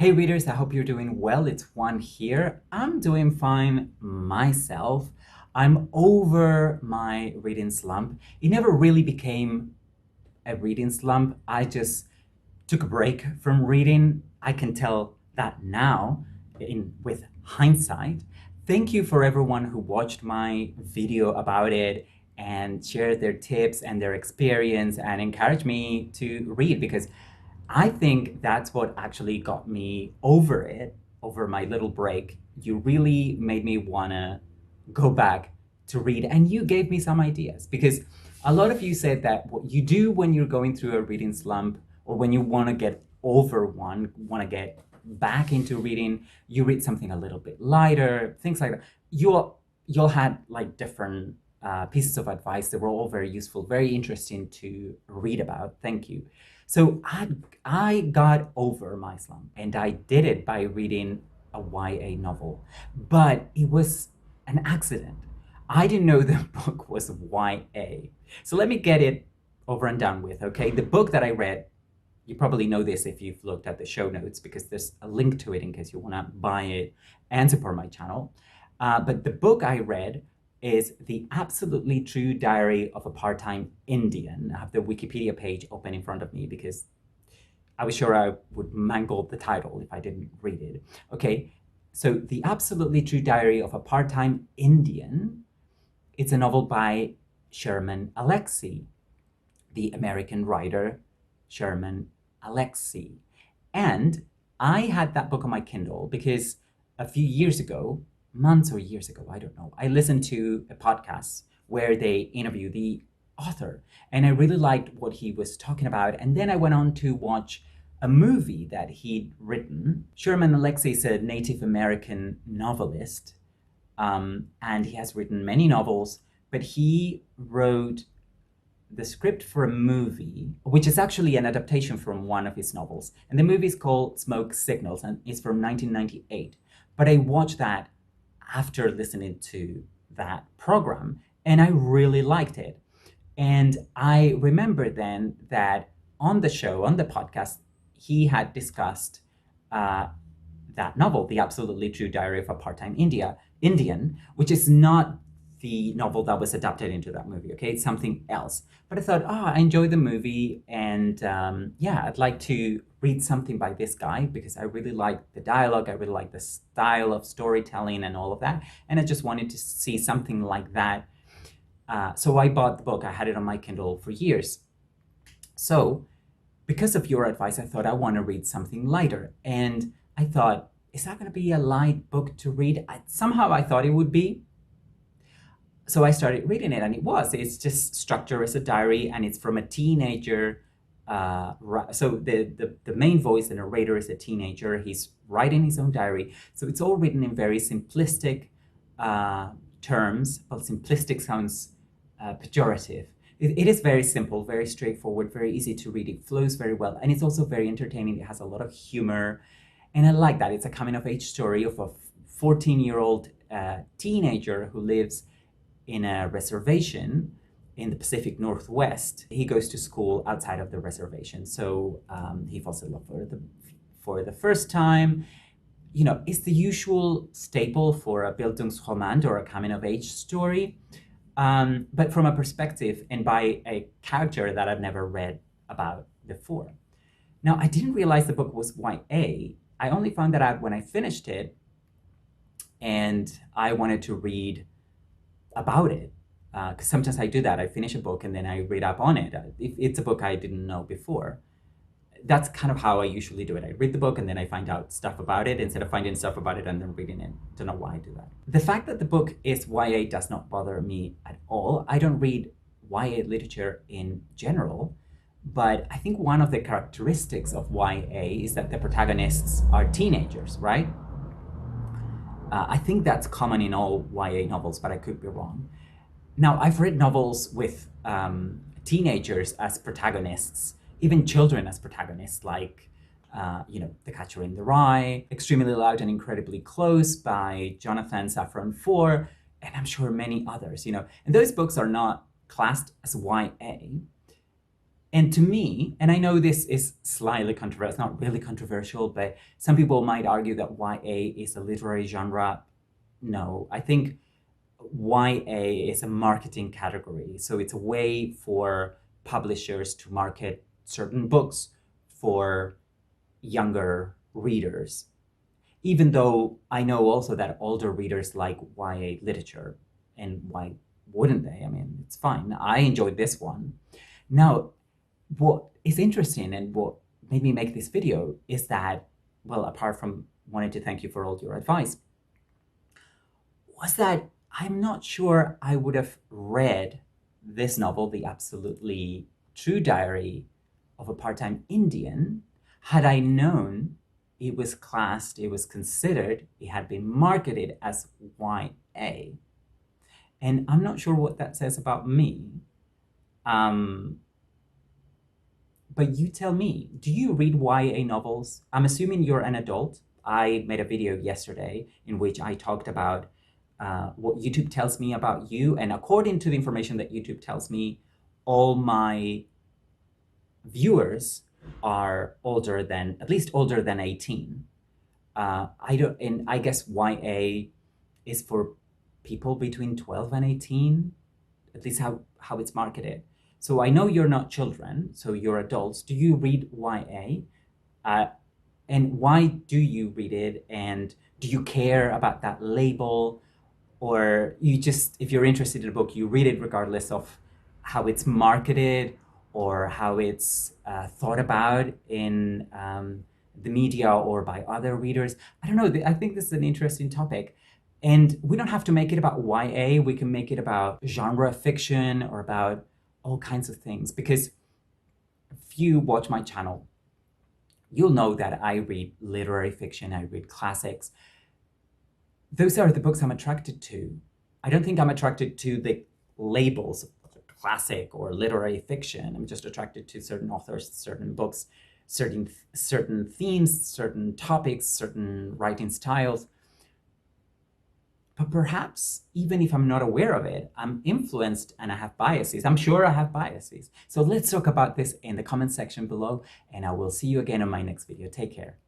Hey readers, I hope you're doing well. It's Juan here. I'm doing fine myself. I'm over my reading slump. It never really became a reading slump. I just took a break from reading. I can tell that now with hindsight. Thank you for everyone who watched my video about it and shared their tips and their experience and encouraged me to read because I think that's what actually got me over it, over my little break. You really made me want to go back to read, and you gave me some ideas because a lot of you said that what you do when you're going through a reading slump or when you want to get over one, want to get back into reading, you read something a little bit lighter, things like that. You all had like different pieces of advice that were all very useful, very interesting to read about. Thank you. So I got over my slump, and I did it by reading a YA novel, but it was an accident. I didn't know the book was YA. So let me get it over and done with, okay? The book that I read, you probably know this if you've looked at the show notes because there's a link to it in case you want to buy it and support my channel. But the book I read is The Absolutely True Diary of a Part-Time Indian. I have the Wikipedia page open in front of me because I was sure I would mangle the title if I didn't read it. Okay, so The Absolutely True Diary of a Part-Time Indian. It's a novel by Sherman Alexie, the American writer Sherman Alexie. And I had that book on my Kindle because a few years ago, months or years ago, I don't know, I listened to a podcast where they interview the author, and I really liked what he was talking about. And then I went on to watch a movie that he'd written. Sherman Alexie is a Native American novelist, and he has written many novels, but he wrote the script for a movie, which is actually an adaptation from one of his novels. And the movie is called Smoke Signals, and it's from 1998. But I watched that after listening to that program, and I really liked it. And I remember then that on the show, on the podcast, he had discussed that novel, The Absolutely True Diary of a Part-Time Indian, which is not the novel that was adapted into that movie, okay? It's something else. But I thought, I enjoyed the movie, and yeah, I'd like to read something by this guy because I really like the dialogue, I really like the style of storytelling and all of that, and I just wanted to see something like that. So I bought the book. I had it on my Kindle for years. So because of your advice, I thought I want to read something lighter, and I thought, is that going to be a light book to read? Somehow I thought it would be. So I started reading it, and it was. It's just structured as a diary, and it's from a teenager. So the main voice, the narrator, is a teenager. He's writing his own diary. So it's all written in very simplistic terms. Well, simplistic sounds pejorative. It is very simple, very straightforward, very easy to read. It flows very well, and it's also very entertaining. It has a lot of humor, and I like that. It's a coming-of-age story of a 14-year-old teenager who lives in a reservation in the Pacific Northwest. He goes to school outside of the reservation. So he falls in love for the first time. You know, it's the usual staple for a Bildungsroman or a coming-of-age story, but from a perspective and by a character that I've never read about before. Now, I didn't realize the book was YA. I only found that out when I finished it, and I wanted to read about it, because sometimes I do that. I finish a book and then I read up on it. If it's a book I didn't know before, that's kind of how I usually do it. I read the book and then I find out stuff about it instead of finding stuff about it and then reading it. Don't know why I do that. The fact that the book is YA does not bother me at all. I don't read YA literature in general, but I think one of the characteristics of YA is that the protagonists are teenagers, right? I think that's common in all YA novels, but I could be wrong. Now, I've read novels with teenagers as protagonists, even children as protagonists, like, The Catcher in the Rye, Extremely Loud and Incredibly Close by Jonathan Safran Foer, and I'm sure many others, And those books are not classed as YA. And to me, and I know this is slightly controversial, it's not really controversial, but some people might argue that YA is a literary genre. No, I think YA is a marketing category. So it's a way for publishers to market certain books for younger readers. Even though I know also that older readers like YA literature, and why wouldn't they? I mean, it's fine. I enjoyed this one. Now, what is interesting and what made me make this video is that, well, apart from wanting to thank you for all your advice, was that I'm not sure I would have read this novel, The Absolutely True Diary of a Part-Time Indian, had I known it was classed, it was considered, it had been marketed as YA. And I'm not sure what that says about me. But you tell me, do you read YA novels? I'm assuming you're an adult. I made a video yesterday in which I talked about what YouTube tells me about you. And according to the information that YouTube tells me, all my viewers are older than, at least older than 18. And I guess YA is for people between 12 and 18, at least how it's marketed. So I know you're not children, so you're adults. Do you read YA? And why do you read it? And do you care about that label? Or you just, if you're interested in a book, you read it regardless of how it's marketed or how it's thought about in the media or by other readers? I don't know. I think this is an interesting topic. And we don't have to make it about YA. We can make it about genre fiction or about all kinds of things. Because if you watch my channel, you'll know that I read literary fiction, I read classics. Those are the books I'm attracted to. I don't think I'm attracted to the labels of classic or literary fiction. I'm just attracted to certain authors, certain books, certain themes, certain topics, certain writing styles. But perhaps, even if I'm not aware of it, I'm influenced and I have biases. I'm sure I have biases. So let's talk about this in the comment section below, and I will see you again in my next video. Take care.